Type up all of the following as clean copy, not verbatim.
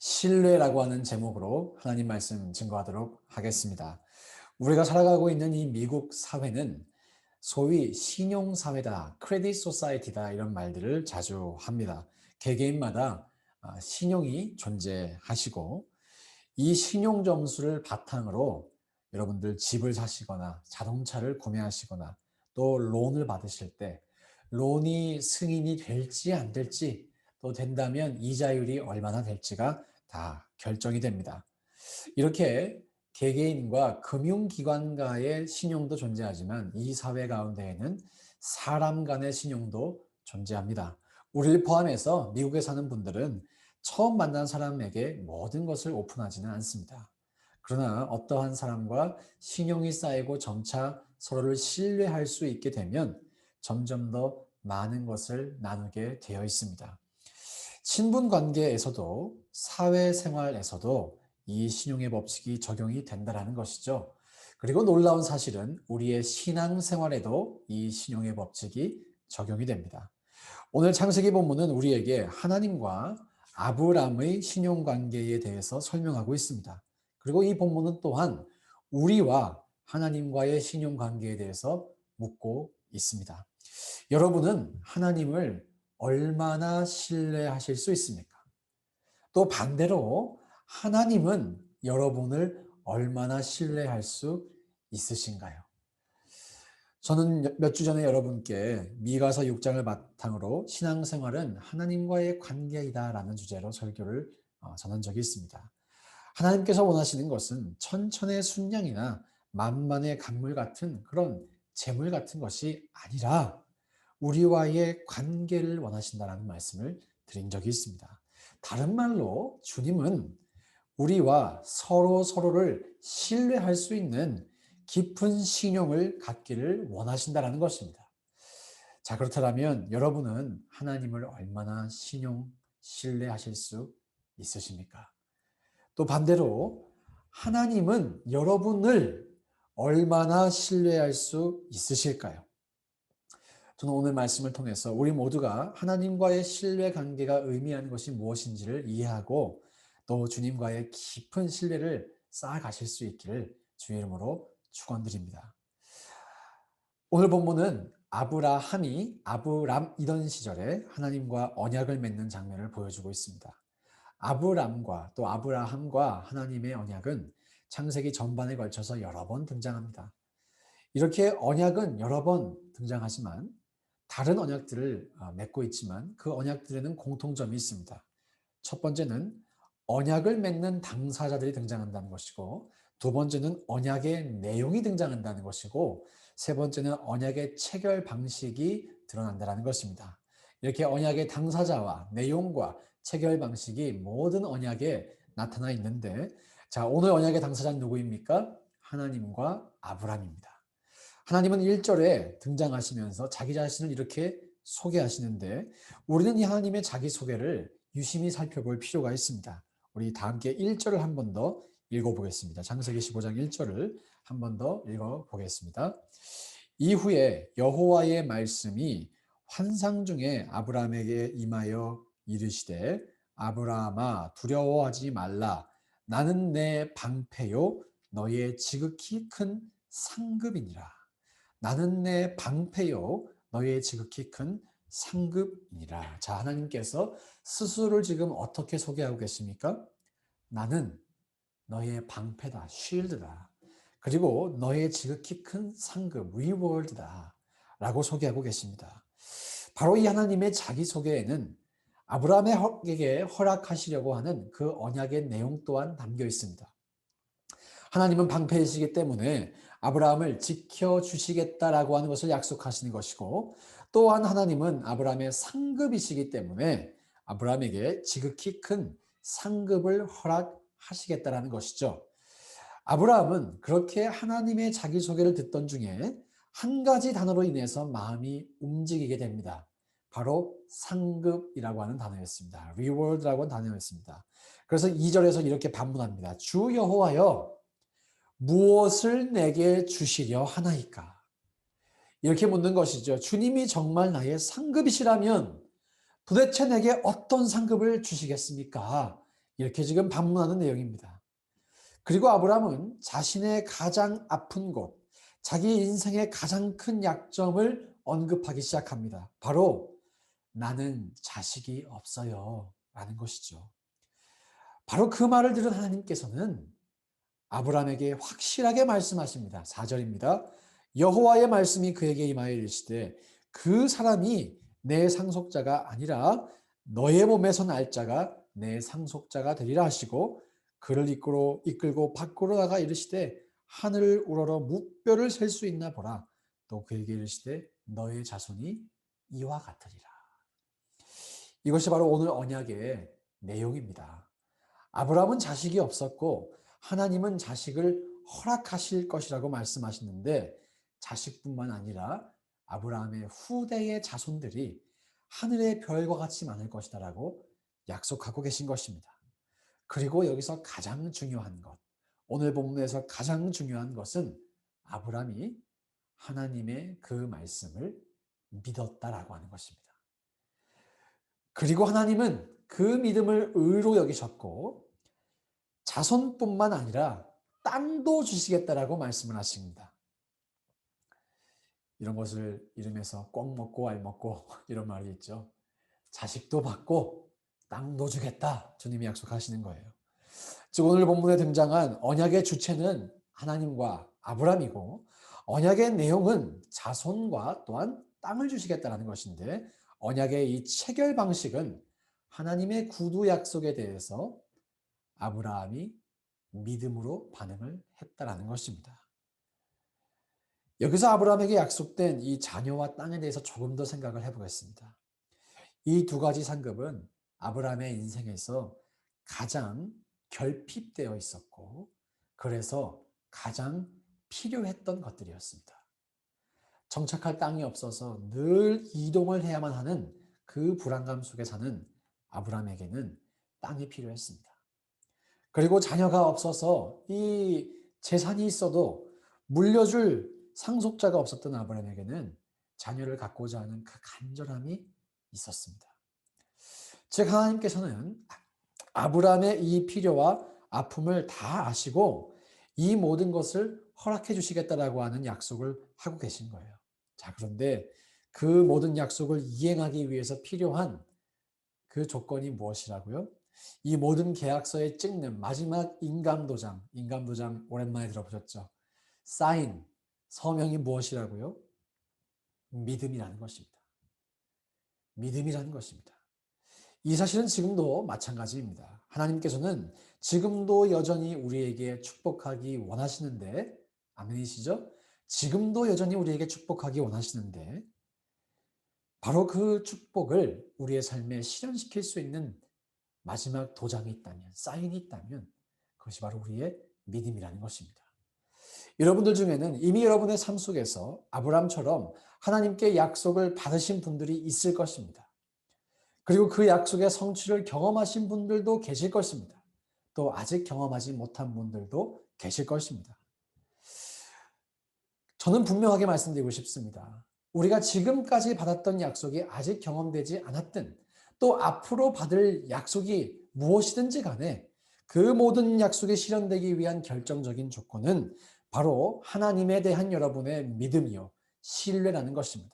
신뢰라고 하는 제목으로 하나님 말씀 증거하도록 하겠습니다. 우리가 살아가고 있는 이 미국 사회는 소위 신용사회다, 크레딧 소사이티다 이런 말들을 자주 합니다. 개개인마다 신용이 존재하시고 이 신용 점수를 바탕으로 여러분들 집을 사시거나 자동차를 구매하시거나 또 론을 받으실 때 론이 승인이 될지 안 될지 또 된다면 이자율이 얼마나 될지가 다 결정이 됩니다. 이렇게 개개인과 금융기관과의 신용도 존재하지만 이 사회 가운데에는 사람 간의 신용도 존재합니다. 우리를 포함해서 미국에 사는 분들은 처음 만난 사람에게 모든 것을 오픈하지는 않습니다. 그러나 어떠한 사람과 신용이 쌓이고 점차 서로를 신뢰할 수 있게 되면 점점 더 많은 것을 나누게 되어 있습니다. 친분 관계에서도 사회생활에서도 이 신용의 법칙이 적용이 된다는 것이죠. 그리고 놀라운 사실은 우리의 신앙생활에도 이 신용의 법칙이 적용이 됩니다. 오늘 창세기 본문은 우리에게 하나님과 아브람의 신용관계에 대해서 설명하고 있습니다. 그리고 이 본문은 또한 우리와 하나님과의 신용관계에 대해서 묻고 있습니다. 여러분은 하나님을 얼마나 신뢰하실 수 있습니까? 또 반대로 하나님은 여러분을 얼마나 신뢰할 수 있으신가요? 저는 몇 주 전에 여러분께 미가서 6장을 바탕으로 신앙생활은 하나님과의 관계이다라는 주제로 설교를 전한 적이 있습니다. 하나님께서 원하시는 것은 천천의 순양이나 만만의 강물 같은 그런 재물 같은 것이 아니라 우리와의 관계를 원하신다는 말씀을 드린 적이 있습니다. 다른 말로 주님은 우리와 서로를 신뢰할 수 있는 깊은 신용을 갖기를 원하신다는 것입니다. 자, 그렇다면 여러분은 하나님을 얼마나 신뢰하실 수 있으십니까? 또 반대로 하나님은 여러분을 얼마나 신뢰할 수 있으실까요? 저는 오늘 말씀을 통해서 우리 모두가 하나님과의 신뢰 관계가 의미하는 것이 무엇인지를 이해하고 또 주님과의 깊은 신뢰를 쌓아가실 수 있기를 주의 이름으로 축원드립니다. 오늘 본문은 아브라함이 아브람이던 시절에 하나님과 언약을 맺는 장면을 보여주고 있습니다. 아브람과 또 아브라함과 하나님의 언약은 창세기 전반에 걸쳐서 여러 번 등장합니다. 이렇게 언약은 여러 번 등장하지만 다른 언약들을 맺고 있지만 그 언약들에는 공통점이 있습니다. 첫 번째는 언약을 맺는 당사자들이 등장한다는 것이고, 두 번째는 언약의 내용이 등장한다는 것이고, 세 번째는 언약의 체결 방식이 드러난다는 것입니다. 이렇게 언약의 당사자와 내용과 체결 방식이 모든 언약에 나타나 있는데, 자, 오늘 언약의 당사자는 누구입니까? 하나님과 아브람입니다. 하나님은 1절에 등장하시면서 자기 자신을 이렇게 소개하시는데 우리는 이 하나님의 자기소개를 유심히 살펴볼 필요가 있습니다. 우리 다 함께 1절을 한 번 더 읽어보겠습니다. 창세기 15장 1절을 한 번 더 읽어보겠습니다. 이후에 여호와의 말씀이 환상 중에 아브라함에게 임하여 이르시되 아브라함아 두려워하지 말라 나는 내 방패요 너의 지극히 큰 상급이니라. 나는 내 방패요 너의 지극히 큰 상급이니라. 자, 하나님께서 스스로를 지금 어떻게 소개하고 계십니까? 나는 너의 방패다, 쉴드다. 그리고 너의 지극히 큰 상급, 리워드다 라고 소개하고 계십니다. 바로 이 하나님의 자기소개에는 아브라함에게 허락하시려고 하는 그 언약의 내용 또한 담겨 있습니다. 하나님은 방패이시기 때문에 아브라함을 지켜주시겠다라고 하는 것을 약속하시는 것이고, 또한 하나님은 아브라함의 상급이시기 때문에 아브라함에게 지극히 큰 상급을 허락하시겠다라는 것이죠. 아브라함은 그렇게 하나님의 자기소개를 듣던 중에 한 가지 단어로 인해서 마음이 움직이게 됩니다. 바로 상급이라고 하는 단어였습니다. reward라고 하는 단어였습니다. 그래서 2절에서 이렇게 반문합니다. 주 여호와여 무엇을 내게 주시려 하나이까? 이렇게 묻는 것이죠. 주님이 정말 나의 상급이시라면 도대체 내게 어떤 상급을 주시겠습니까? 이렇게 지금 반문하는 내용입니다. 그리고 아브라함은 자신의 가장 아픈 곳, 자기 인생의 가장 큰 약점을 언급하기 시작합니다. 바로 나는 자식이 없어요 라는 것이죠. 바로 그 말을 들은 하나님께서는 아브라함에게 확실하게 말씀하십니다. 4절입니다. 여호와의 말씀이 그에게 임하여 이르시되 그 사람이 내 상속자가 아니라 너의 몸에서 날 자가 내 상속자가 되리라 하시고 그를 이끌고 밖으로 나가 이르시되 하늘을 우러러 무뼈를 셀 수 있나 보라. 또 그에게 이르시되 너의 자손이 이와 같으리라. 이것이 바로 오늘 언약의 내용입니다. 아브라함은 자식이 없었고 하나님은 자식을 허락하실 것이라고 말씀하시는데 자식뿐만 아니라 아브라함의 후대의 자손들이 하늘의 별과 같이 많을 것이다라고 약속하고 계신 것입니다. 그리고 여기서 가장 중요한 것, 오늘 본문에서 가장 중요한 것은 아브라함이 하나님의 그 말씀을 믿었다라고 하는 것입니다. 그리고 하나님은 그 믿음을 의로 여기셨고 자손뿐만 아니라 땅도 주시겠다라고 말씀을 하십니다. 이런 것을 이름에서 꼭 먹고 알 먹고 이런 말이 있죠. 자식도 받고 땅도 주겠다. 주님이 약속하시는 거예요. 즉 오늘 본문에 등장한 언약의 주체는 하나님과 아브라함이고 언약의 내용은 자손과 또한 땅을 주시겠다라는 것인데 언약의 이 체결 방식은 하나님의 구두 약속에 대해서 아브라함이 믿음으로 반응을 했다라는 것입니다. 여기서 아브라함에게 약속된 이 자녀와 땅에 대해서 조금 더 생각을 해보겠습니다. 이 두 가지 상급은 아브라함의 인생에서 가장 결핍되어 있었고 그래서 가장 필요했던 것들이었습니다. 정착할 땅이 없어서 늘 이동을 해야만 하는 그 불안감 속에 사는 아브라함에게는 땅이 필요했습니다. 그리고 자녀가 없어서 이 재산이 있어도 물려줄 상속자가 없었던 아브라함에게는 자녀를 갖고자 하는 그 간절함이 있었습니다. 즉 하나님께서는 아브라함의 이 필요와 아픔을 다 아시고 이 모든 것을 허락해 주시겠다라고 하는 약속을 하고 계신 거예요. 자, 그런데 그 모든 약속을 이행하기 위해서 필요한 그 조건이 무엇이라고요? 이 모든 계약서에 찍는 마지막 인감도장 오랜만에 들어보셨죠? 사인, 서명이 무엇이라고요? 믿음이라는 것입니다. 믿음이라는 것입니다. 이 사실은 지금도 마찬가지입니다. 하나님께서는 지금도 여전히 우리에게 축복하기 원하시는데, 아멘이시죠? 지금도 여전히 우리에게 축복하기 원하시는데, 바로 그 축복을 우리의 삶에 실현시킬 수 있는 마지막 도장이 있다면, 사인이 있다면, 그것이 바로 우리의 믿음이라는 것입니다. 여러분들 중에는 이미 여러분의 삶 속에서 아브라함처럼 하나님께 약속을 받으신 분들이 있을 것입니다. 그리고 그 약속의 성취를 경험하신 분들도 계실 것입니다. 또 아직 경험하지 못한 분들도 계실 것입니다. 저는 분명하게 말씀드리고 싶습니다. 우리가 지금까지 받았던 약속이 아직 경험되지 않았든 또 앞으로 받을 약속이 무엇이든지 간에 그 모든 약속이 실현되기 위한 결정적인 조건은 바로 하나님에 대한 여러분의 믿음이요, 신뢰라는 것입니다.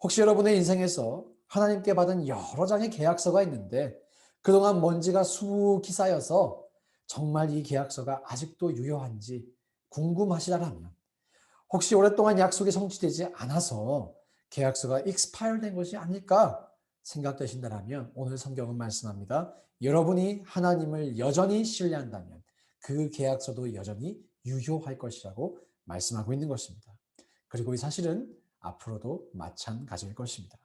혹시 여러분의 인생에서 하나님께 받은 여러 장의 계약서가 있는데 그동안 먼지가 수북히 쌓여서 정말 이 계약서가 아직도 유효한지 궁금하시다라면 혹시 오랫동안 약속이 성취되지 않아서 계약서가 익스파일 된 것이 아닐까 생각되신다면 오늘 성경은 말씀합니다. 여러분이 하나님을 여전히 신뢰한다면 그 계약서도 여전히 유효할 것이라고 말씀하고 있는 것입니다. 그리고 이 사실은 앞으로도 마찬가지일 것입니다.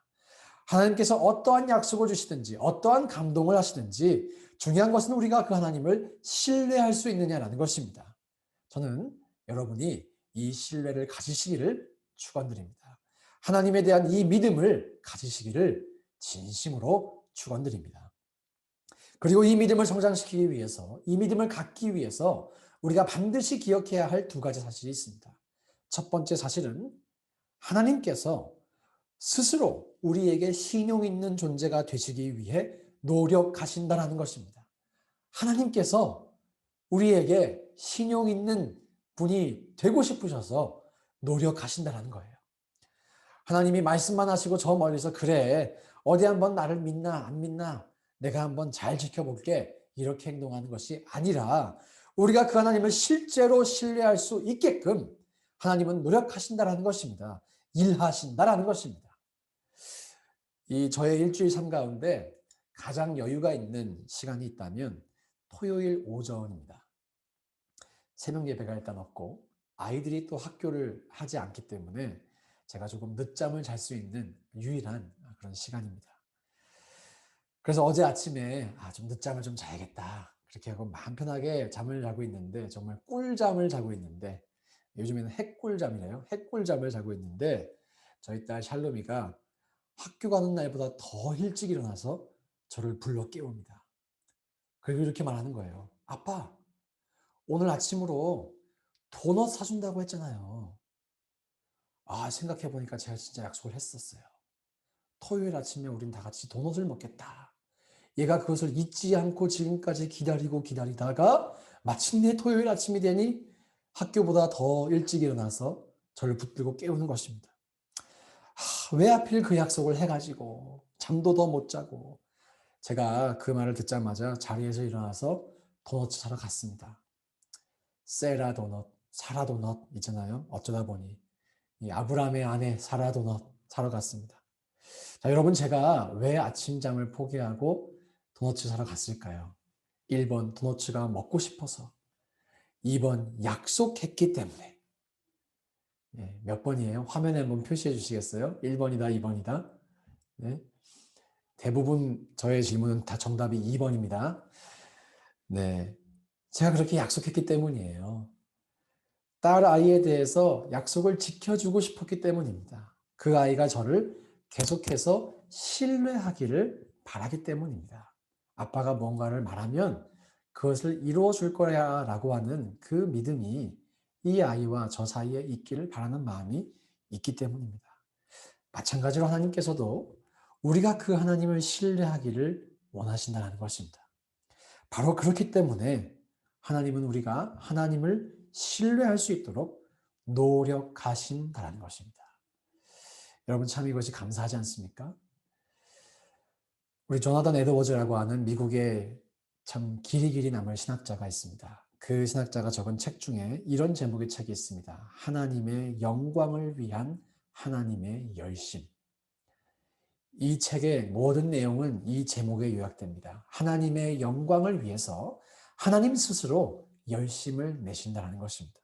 하나님께서 어떠한 약속을 주시든지 어떠한 감동을 하시든지 중요한 것은 우리가 그 하나님을 신뢰할 수 있느냐라는 것입니다. 저는 여러분이 이 신뢰를 가지시기를 축원드립니다. 하나님에 대한 이 믿음을 가지시기를 진심으로 축원드립니다. 그리고 이 믿음을 성장시키기 위해서, 이 믿음을 갖기 위해서 우리가 반드시 기억해야 할 두 가지 사실이 있습니다. 첫 번째 사실은 하나님께서 스스로 우리에게 신용 있는 존재가 되시기 위해 노력하신다는 것입니다. 하나님께서 우리에게 신용 있는 분이 되고 싶으셔서 노력하신다는 거예요. 하나님이 말씀만 하시고 저 멀리서 그래 어디 한번 나를 믿나 안 믿나 내가 한번 잘 지켜볼게 이렇게 행동하는 것이 아니라 우리가 그 하나님을 실제로 신뢰할 수 있게끔 하나님은 노력하신다라는 것입니다. 일하신다라는 것입니다. 이 저의 일주일 삶 가운데 가장 여유가 있는 시간이 있다면 토요일 오전입니다. 새벽 예배가 일단 없고 아이들이 또 학교를 하지 않기 때문에 제가 조금 늦잠을 잘 수 있는 유일한 그런 시간입니다. 그래서 어제 아침에 좀 늦잠을 좀 자야겠다. 그렇게 하고 마음 편하게 잠을 자고 있는데 정말 꿀잠을 자고 있는데 요즘에는 핵꿀잠이래요. 핵꿀잠을 자고 있는데 저희 딸 샬롬이가 학교 가는 날보다 더 일찍 일어나서 저를 불러 깨웁니다. 그리고 이렇게 말하는 거예요. 아빠, 오늘 아침으로 도넛 사준다고 했잖아요. 생각해보니까 제가 진짜 약속을 했었어요. 토요일 아침에 우린 다 같이 도넛을 먹겠다. 얘가 그것을 잊지 않고 지금까지 기다리다가 마침내 토요일 아침이 되니 학교보다 더 일찍 일어나서 저를 붙들고 깨우는 것입니다. 왜 하필 그 약속을 해가지고 잠도 더 못 자고 제가 그 말을 듣자마자 자리에서 일어나서 도넛 사러 갔습니다. 세라 도넛, 사라 도넛 있잖아요. 어쩌다 보니 이 아브라함의 아내 사라 도넛 사러 갔습니다. 자, 여러분 제가 왜 아침잠을 포기하고 도넛 사러 갔을까요? 1번 도넛가 먹고 싶어서 2번 약속했기 때문에 몇 번이에요? 화면에 한번 표시해 주시겠어요? 1번이다 2번이다 네. 대부분 저의 질문은 다 정답이 2번입니다. 네, 제가 그렇게 약속했기 때문이에요. 딸 아이에 대해서 약속을 지켜주고 싶었기 때문입니다. 그 아이가 저를 계속해서 신뢰하기를 바라기 때문입니다. 아빠가 뭔가를 말하면 그것을 이루어 줄 거야 라고 하는 그 믿음이 이 아이와 저 사이에 있기를 바라는 마음이 있기 때문입니다. 마찬가지로 하나님께서도 우리가 그 하나님을 신뢰하기를 원하신다는 것입니다. 바로 그렇기 때문에 하나님은 우리가 하나님을 신뢰할 수 있도록 노력하신다는 것입니다. 여러분 참 이것이 감사하지 않습니까? 우리 조나단 에드워즈라고 하는 미국의 참 길이 남을 신학자가 있습니다. 그 신학자가 적은 책 중에 이런 제목의 책이 있습니다. 하나님의 영광을 위한 하나님의 열심. 이 책의 모든 내용은 이 제목에 요약됩니다. 하나님의 영광을 위해서 하나님 스스로 열심을 내신다는 것입니다.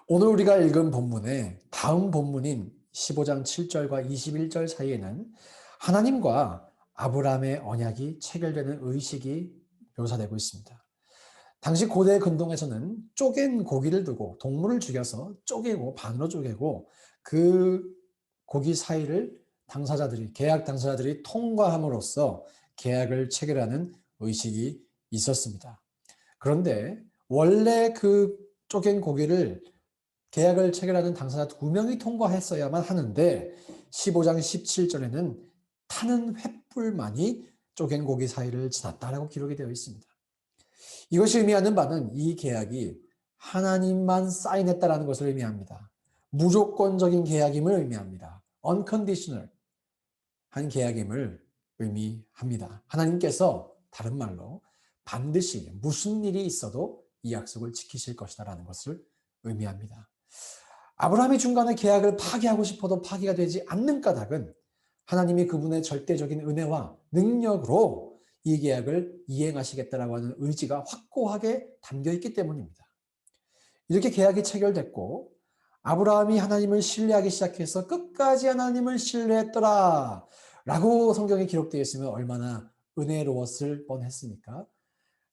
오늘 우리가 읽은 본문의 다음 본문인 15장 7절과 21절 사이에는 하나님과 아브라함의 언약이 체결되는 의식이 묘사되고 있습니다. 당시 고대 근동에서는 쪼갠 고기를 두고 동물을 죽여서 쪼개고 반으로 쪼개고 그 고기 사이를 계약 당사자들이 통과함으로써 계약을 체결하는 의식이 있었습니다. 그런데 원래 그 쪼갠 고기를 계약을 체결하는 당사자 2명이 통과했어야만 하는데 15장 17절에는 타는 횃불만이 쪼갠 고기 사이를 지났다라고 기록이 되어 있습니다. 이것이 의미하는 바는 이 계약이 하나님만 사인했다라는 것을 의미합니다. 무조건적인 계약임을 의미합니다. unconditional 한 계약임을 의미합니다. 하나님께서 다른 말로 반드시 무슨 일이 있어도 이 약속을 지키실 것이다라는 것을 의미합니다. 아브라함이 중간에 계약을 파기하고 싶어도 파기가 되지 않는 까닭은 하나님이 그분의 절대적인 은혜와 능력으로 이 계약을 이행하시겠다라고 하는 의지가 확고하게 담겨있기 때문입니다. 이렇게 계약이 체결됐고 아브라함이 하나님을 신뢰하기 시작해서 끝까지 하나님을 신뢰했더라 라고 성경에 기록되어 있으면 얼마나 은혜로웠을 뻔했습니까?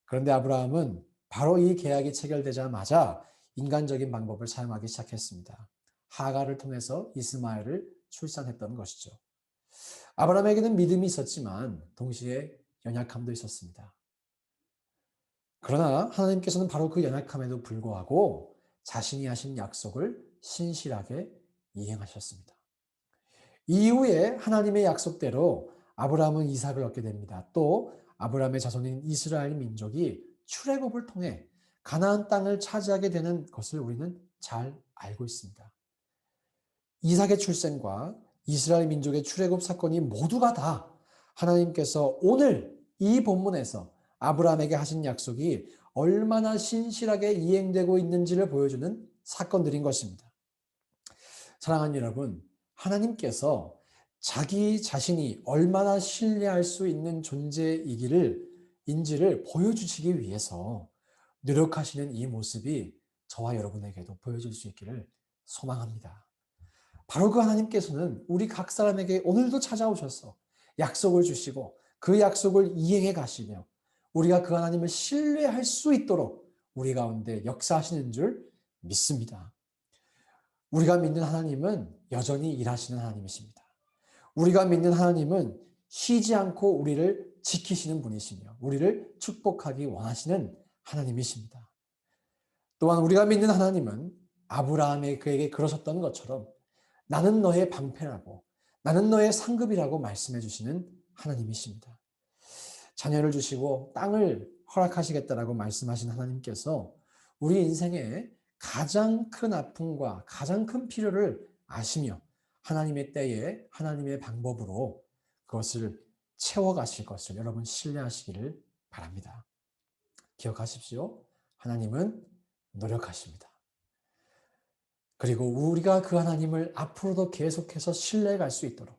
그런데 아브라함은 바로 이 계약이 체결되자마자 인간적인 방법을 사용하기 시작했습니다. 하가를 통해서 이스마엘을 출산했던 것이죠. 아브라함에게는 믿음이 있었지만 동시에 연약함도 있었습니다. 그러나 하나님께서는 바로 그 연약함에도 불구하고 자신이 하신 약속을 신실하게 이행하셨습니다. 이후에 하나님의 약속대로 아브라함은 이삭을 얻게 됩니다. 또 아브라함의 자손인 이스라엘 민족이 출애굽을 통해 가나안 땅을 차지하게 되는 것을 우리는 잘 알고 있습니다. 이삭의 출생과 이스라엘 민족의 출애굽 사건이 모두가 다 하나님께서 오늘 이 본문에서 아브라함에게 하신 약속이 얼마나 신실하게 이행되고 있는지를 보여주는 사건들인 것입니다. 사랑하는 여러분, 하나님께서 자기 자신이 얼마나 신뢰할 수 있는 인지를 보여주시기 위해서 노력하시는 이 모습이 저와 여러분에게도 보여질 수 있기를 소망합니다. 바로 그 하나님께서는 우리 각 사람에게 오늘도 찾아오셔서 약속을 주시고 그 약속을 이행해 가시며 우리가 그 하나님을 신뢰할 수 있도록 우리 가운데 역사하시는 줄 믿습니다. 우리가 믿는 하나님은 여전히 일하시는 하나님이십니다. 우리가 믿는 하나님은 쉬지 않고 우리를 지키시는 분이시며 우리를 축복하기 원하시는 하나님이십니다. 또한 우리가 믿는 하나님은 아브라함의 그에게 그러셨던 것처럼 나는 너의 방패라고 나는 너의 상급이라고 말씀해 주시는 하나님이십니다. 자녀를 주시고 땅을 허락하시겠다라고 말씀하신 하나님께서 우리 인생에 가장 큰 아픔과 가장 큰 필요를 아시며 하나님의 때에 하나님의 방법으로 그것을 채워가실 것을 여러분 신뢰하시기를 바랍니다. 기억하십시오. 하나님은 노력하십니다. 그리고 우리가 그 하나님을 앞으로도 계속해서 신뢰할 수 있도록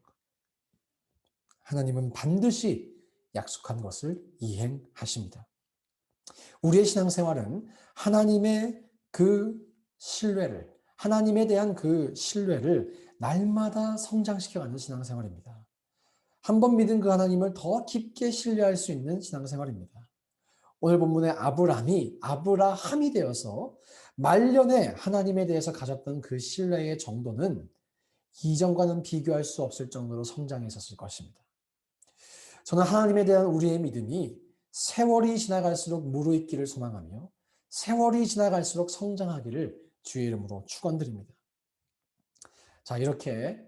하나님은 반드시 약속한 것을 이행하십니다. 우리의 신앙생활은 하나님의 그 신뢰를, 하나님에 대한 그 신뢰를 날마다 성장시켜가는 신앙생활입니다. 한번 믿은 그 하나님을 더 깊게 신뢰할 수 있는 신앙생활입니다. 오늘 본문의 아브라함이 되어서 말년에 하나님에 대해서 가졌던 그 신뢰의 정도는 이전과는 비교할 수 없을 정도로 성장했었을 것입니다. 저는 하나님에 대한 우리의 믿음이 세월이 지나갈수록 무르익기를 소망하며 세월이 지나갈수록 성장하기를 주의 이름으로 축원드립니다. 자, 이렇게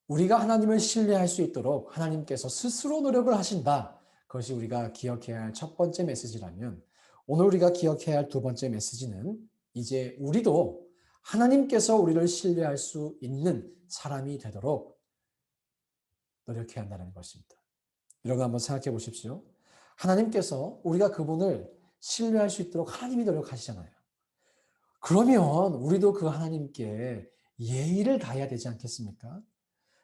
우리가 하나님을 신뢰할 수 있도록 하나님께서 스스로 노력을 하신다. 그것이 우리가 기억해야 할 첫 번째 메시지라면 오늘 우리가 기억해야 할 두 번째 메시지는 이제 우리도 하나님께서 우리를 신뢰할 수 있는 사람이 되도록 노력해야 한다는 것입니다. 여러분 한번 생각해 보십시오. 하나님께서 우리가 그분을 신뢰할 수 있도록 하나님이 노력하시잖아요. 그러면 우리도 그 하나님께 예의를 다해야 되지 않겠습니까?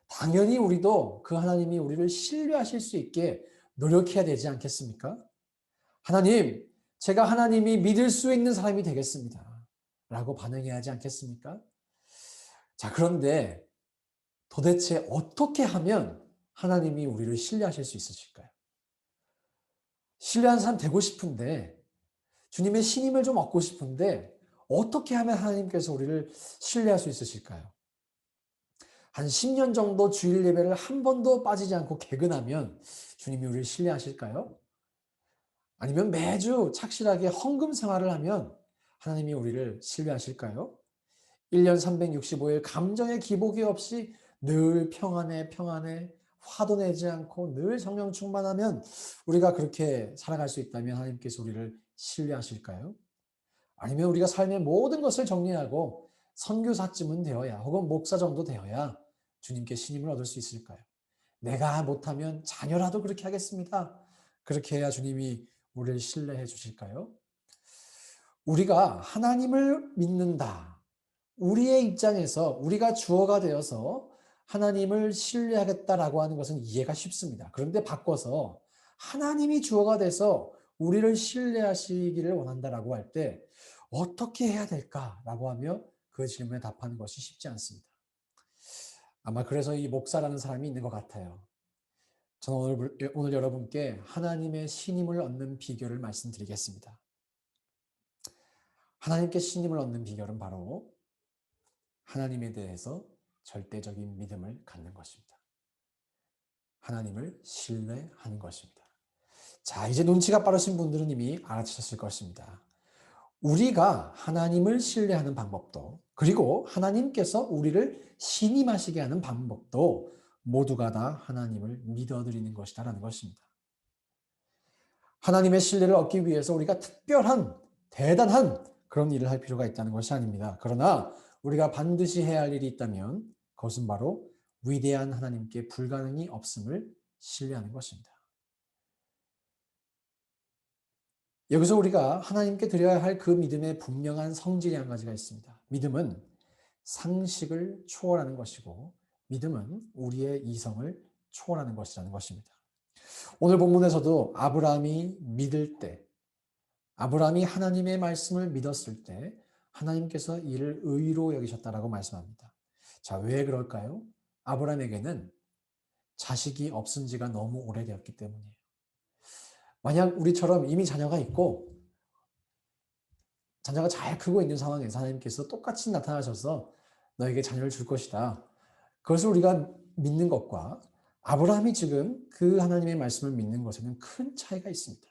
당연히 우리도 그 하나님이 우리를 신뢰하실 수 있게 노력해야 되지 않겠습니까? 하나님, 제가 하나님이 믿을 수 있는 사람이 되겠습니다. 라고 반응해야 하지 않겠습니까? 자, 그런데 도대체 어떻게 하면 하나님이 우리를 신뢰하실 수 있으실까요? 신뢰하는 사람 되고 싶은데, 주님의 신임을 좀 얻고 싶은데, 어떻게 하면 하나님께서 우리를 신뢰할 수 있으실까요? 한 10년 정도 주일 예배를 한 번도 빠지지 않고 개근하면 주님이 우리를 신뢰하실까요? 아니면 매주 착실하게 헌금 생활을 하면 하나님이 우리를 신뢰하실까요? 1년 365일 감정의 기복이 없이 늘 평안해 화도 내지 않고 늘 성령 충만하면 우리가 그렇게 살아갈 수 있다면 하나님께서 우리를 신뢰하실까요? 아니면 우리가 삶의 모든 것을 정리하고 선교사쯤은 되어야 혹은 목사 정도 되어야 주님께 신임을 얻을 수 있을까요? 내가 못하면 자녀라도 그렇게 하겠습니다. 그렇게 해야 주님이 우리를 신뢰해 주실까요? 우리가 하나님을 믿는다. 우리의 입장에서 우리가 주어가 되어서 하나님을 신뢰하겠다라고 하는 것은 이해가 쉽습니다. 그런데 바꿔서 하나님이 주어가 돼서 우리를 신뢰하시기를 원한다라고 할 때 어떻게 해야 될까라고 하며 그 질문에 답하는 것이 쉽지 않습니다. 아마 그래서 이 목사라는 사람이 있는 것 같아요. 저는 오늘 여러분께 하나님의 신임을 얻는 비결을 말씀드리겠습니다. 하나님께 신임을 얻는 비결은 바로 하나님에 대해서 절대적인 믿음을 갖는 것입니다. 하나님을 신뢰하는 것입니다. 자, 이제 눈치가 빠르신 분들은 이미 알아채셨을 것입니다. 우리가 하나님을 신뢰하는 방법도 그리고 하나님께서 우리를 신임하시게 하는 방법도 모두가 다 하나님을 믿어드리는 것이다라는 것입니다. 하나님의 신뢰를 얻기 위해서 우리가 특별한, 대단한 그런 일을 할 필요가 있다는 것이 아닙니다. 그러나 우리가 반드시 해야 할 일이 있다면 그것은 바로 위대한 하나님께 불가능이 없음을 신뢰하는 것입니다. 여기서 우리가 하나님께 드려야 할 그 믿음의 분명한 성질이 한 가지가 있습니다. 믿음은 상식을 초월하는 것이고 믿음은 우리의 이성을 초월하는 것이라는 것입니다. 오늘 본문에서도 아브라함이 믿을 때, 아브라함이 하나님의 말씀을 믿었을 때 하나님께서 이를 의로 여기셨다라고 말씀합니다. 자, 왜 그럴까요? 아브라함에게는 자식이 없은 지가 너무 오래되었기 때문이에요. 만약 우리처럼 이미 자녀가 있고 자녀가 잘 크고 있는 상황에서 하나님께서 똑같이 나타나셔서 너에게 자녀를 줄 것이다. 그것을 우리가 믿는 것과 아브라함이 지금 그 하나님의 말씀을 믿는 것에는 큰 차이가 있습니다.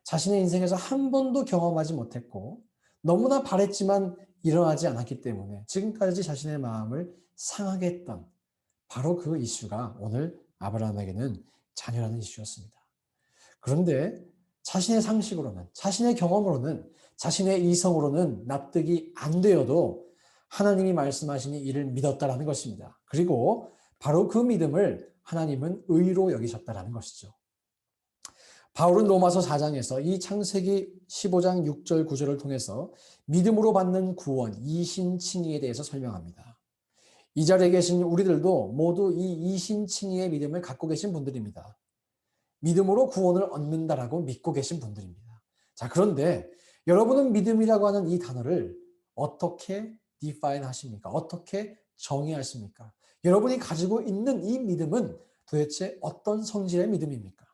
자신의 인생에서 한 번도 경험하지 못했고 너무나 바랬지만 일어나지 않았기 때문에 지금까지 자신의 마음을 상하게 했던 바로 그 이슈가 오늘 아브라함에게는 자녀라는 이슈였습니다. 그런데 자신의 상식으로는, 자신의 경험으로는, 자신의 이성으로는 납득이 안 되어도 하나님이 말씀하시니 이를 믿었다라는 것입니다. 그리고 바로 그 믿음을 하나님은 의로 여기셨다라는 것이죠. 바울은 로마서 4장에서 이 창세기 15장 6절 9절을 통해서 믿음으로 받는 구원, 이신칭의에 대해서 설명합니다. 이 자리에 계신 우리들도 모두 이 이신칭의의 믿음을 갖고 계신 분들입니다. 믿음으로 구원을 얻는다라고 믿고 계신 분들입니다. 자, 그런데 여러분은 믿음이라고 하는 이 단어를 어떻게 define 하십니까? 어떻게 정의하십니까? 여러분이 가지고 있는 이 믿음은 도대체 어떤 성질의 믿음입니까?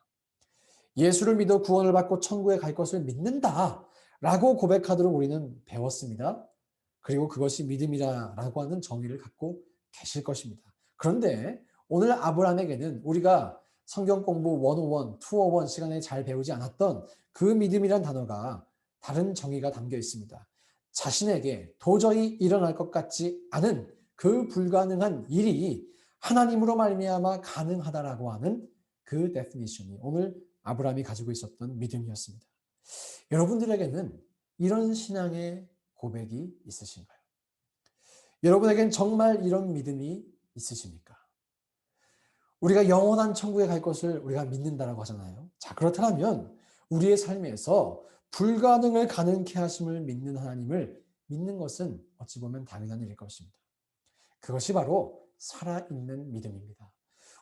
예수를 믿어 구원을 받고 천국에 갈 것을 믿는다라고 고백하도록 우리는 배웠습니다. 그리고 그것이 믿음이라고 하는 정의를 갖고 계실 것입니다. 그런데 오늘 아브라함에게는 우리가 성경 공부 101, 201 시간에 잘 배우지 않았던 그 믿음이란 단어가 다른 정의가 담겨 있습니다. 자신에게 도저히 일어날 것 같지 않은 그 불가능한 일이 하나님으로 말미암아 가능하다라고 하는 그 데피니션이 오늘 아브라함이 가지고 있었던 믿음이었습니다. 여러분들에게는 이런 신앙의 고백이 있으신가요? 여러분에겐 정말 이런 믿음이 있으십니까? 우리가 영원한 천국에 갈 것을 우리가 믿는다라고 하잖아요. 자, 그렇다면 우리의 삶에서 불가능을 가능케 하심을 믿는 하나님을 믿는 것은 어찌 보면 당연한 일일 것입니다. 그것이 바로 살아있는 믿음입니다.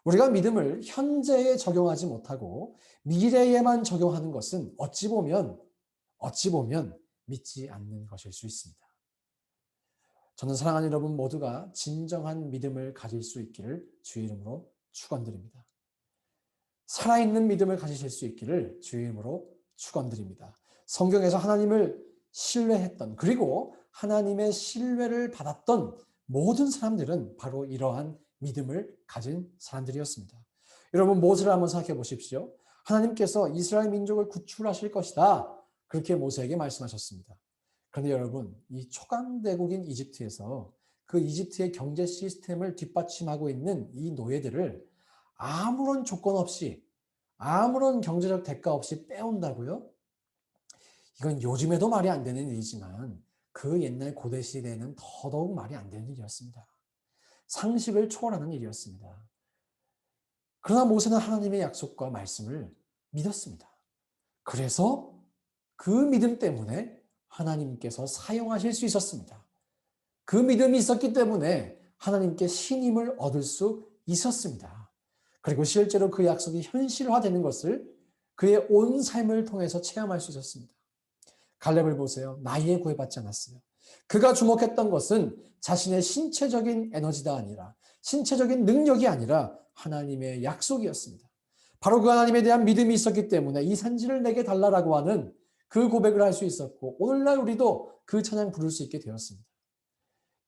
우리가 믿음을 현재에 적용하지 못하고 미래에만 적용하는 것은 어찌 보면 믿지 않는 것일 수 있습니다. 저는 사랑하는 여러분 모두가 진정한 믿음을 가질 수 있기를 주의 이름으로 축원드립니다. 살아있는 믿음을 가지실 수 있기를 주의 이름으로 축원드립니다. 성경에서 하나님을 신뢰했던 그리고 하나님의 신뢰를 받았던 모든 사람들은 바로 이러한 믿음을 가진 사람들이었습니다. 여러분 모세를 한번 생각해 보십시오. 하나님께서 이스라엘 민족을 구출하실 것이다. 그렇게 모세에게 말씀하셨습니다. 그런데 여러분 이 초강대국인 이집트에서 그 이집트의 경제 시스템을 뒷받침하고 있는 이 노예들을 아무런 조건 없이 아무런 경제적 대가 없이 빼온다고요? 이건 요즘에도 말이 안 되는 일이지만 그 옛날 고대 시대에는 더더욱 말이 안 되는 일이었습니다. 상식을 초월하는 일이었습니다. 그러나 모세는 하나님의 약속과 말씀을 믿었습니다. 그래서 그 믿음 때문에 하나님께서 사용하실 수 있었습니다. 그 믿음이 있었기 때문에 하나님께 신임을 얻을 수 있었습니다. 그리고 실제로 그 약속이 현실화되는 것을 그의 온 삶을 통해서 체험할 수 있었습니다. 갈렙을 보세요. 나이에 구애받지 않았어요. 그가 주목했던 것은 자신의 신체적인 에너지가 아니라 신체적인 능력이 아니라 하나님의 약속이었습니다. 바로 그 하나님에 대한 믿음이 있었기 때문에 이 산지를 내게 달라라고 하는 그 고백을 할 수 있었고 오늘날 우리도 그 찬양 부를 수 있게 되었습니다.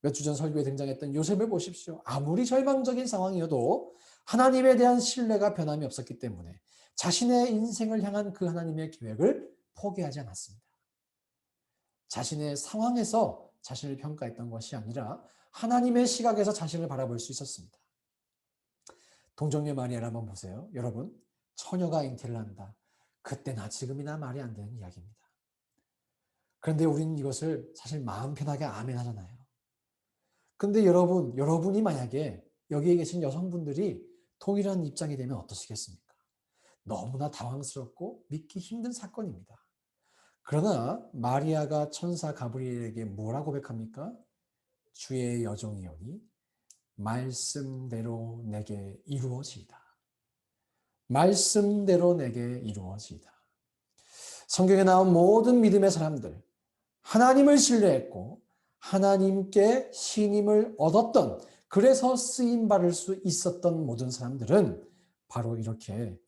몇 주 전 설교에 등장했던 요셉을 보십시오. 아무리 절망적인 상황이어도 하나님에 대한 신뢰가 변함이 없었기 때문에 자신의 인생을 향한 그 하나님의 계획을 포기하지 않았습니다. 자신의 상황에서 자신을 평가했던 것이 아니라 하나님의 시각에서 자신을 바라볼 수 있었습니다. 동정녀 마리아를 한번 보세요. 여러분, 처녀가 잉태를 한다. 그때나 지금이나 말이 안 되는 이야기입니다. 그런데 우리는 이것을 사실 마음 편하게 아멘 하잖아요. 근데 여러분이 만약에 여기에 계신 여성분들이 동일한 입장이 되면 어떠시겠습니까? 너무나 당황스럽고 믿기 힘든 사건입니다. 그러나 마리아가 천사 가브리엘에게 뭐라고 고백합니까? 주의 여종이오니 말씀대로 내게 이루어지이다. 말씀대로 내게 이루어지이다. 성경에 나온 모든 믿음의 사람들, 하나님을 신뢰했고 하나님께 신임을 얻었던, 그래서 쓰임 받을 수 있었던 모든 사람들은 바로 이렇게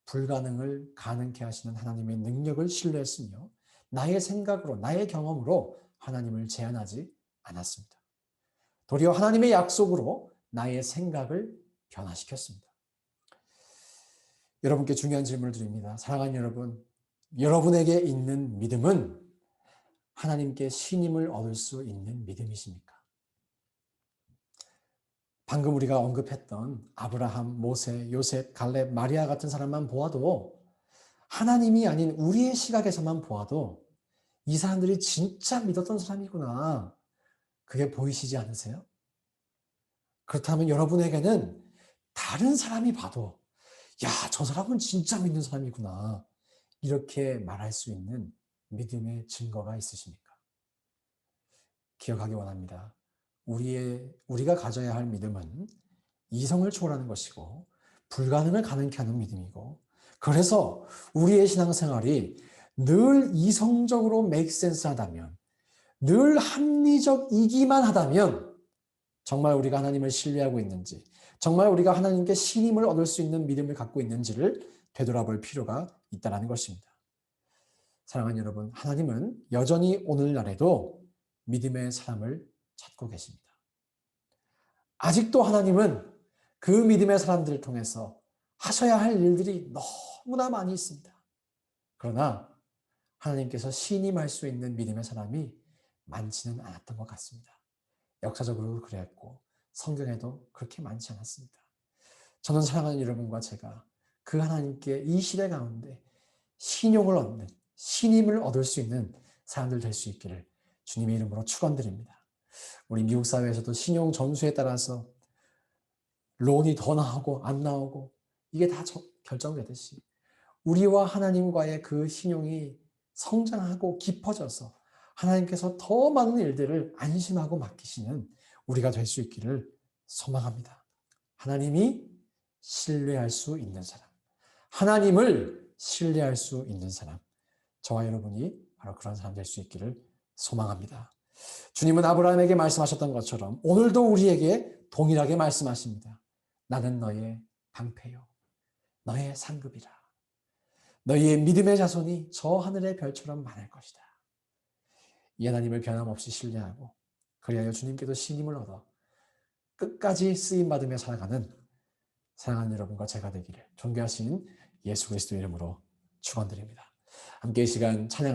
불가능을 가능케 하시는 하나님의 능력을 신뢰했으며 나의 생각으로, 나의 경험으로 하나님을 제한하지 않았습니다. 도리어 하나님의 약속으로 나의 생각을 변화시켰습니다. 여러분께 중요한 질문을 드립니다. 사랑하는 여러분, 여러분에게 있는 믿음은 하나님께 신임을 얻을 수 있는 믿음이십니까? 방금 우리가 언급했던 아브라함, 모세, 요셉, 갈렙, 마리아 같은 사람만 보아도, 하나님이 아닌 우리의 시각에서만 보아도 이 사람들이 진짜 믿었던 사람이구나, 그게 보이시지 않으세요? 그렇다면 여러분에게는 다른 사람이 봐도 야, 저 사람은 진짜 믿는 사람이구나, 이렇게 말할 수 있는 믿음의 증거가 있으십니까? 기억하기 원합니다. 우리가 가져야 할 믿음은 이성을 초월하는 것이고 불가능을 가능케 하는 믿음이고, 그래서 우리의 신앙생활이 늘 이성적으로 make sense 하다면, 늘 합리적이기만 하다면 정말 우리가 하나님을 신뢰하고 있는지, 정말 우리가 하나님께 신임을 얻을 수 있는 믿음을 갖고 있는지를 되돌아볼 필요가 있다는 것입니다. 사랑하는 여러분, 하나님은 여전히 오늘날에도 믿음의 사람을 찾고 계십니다. 아직도 하나님은 그 믿음의 사람들을 통해서 하셔야 할 일들이 너무나 많이 있습니다. 그러나 하나님께서 신임할 수 있는 믿음의 사람이 많지는 않았던 것 같습니다. 역사적으로도 그랬고 성경에도 그렇게 많지 않았습니다. 저는 사랑하는 여러분과 제가 그 하나님께 이 시대 가운데 신용을 얻는, 신임을 얻을 수 있는 사람들 될 수 있기를 주님의 이름으로 축원드립니다. 우리 미국 사회에서도 신용 점수에 따라서 론이 더 나오고 안 나오고 이게 다 결정되듯이 우리와 하나님과의 그 신용이 성장하고 깊어져서 하나님께서 더 많은 일들을 안심하고 맡기시는 우리가 될 수 있기를 소망합니다. 하나님이 신뢰할 수 있는 사람, 하나님을 신뢰할 수 있는 사람, 저와 여러분이 바로 그런 사람 될 수 있기를 소망합니다. 주님은 아브라함에게 말씀하셨던 것처럼 오늘도 우리에게 동일하게 말씀하십니다. 나는 너의 방패요, 너의 상급이라. 너희의 믿음의 자손이 저 하늘의 별처럼 많을 것이다. 이 하나님을 변함없이 신뢰하고 그리하여 주님께도 신임을 얻어 끝까지 쓰임받으며 살아가는 사랑하는 여러분과 제가 되기를 존귀하신 예수 그리스도 이름으로 축원드립니다. 함께 이 시간 찬양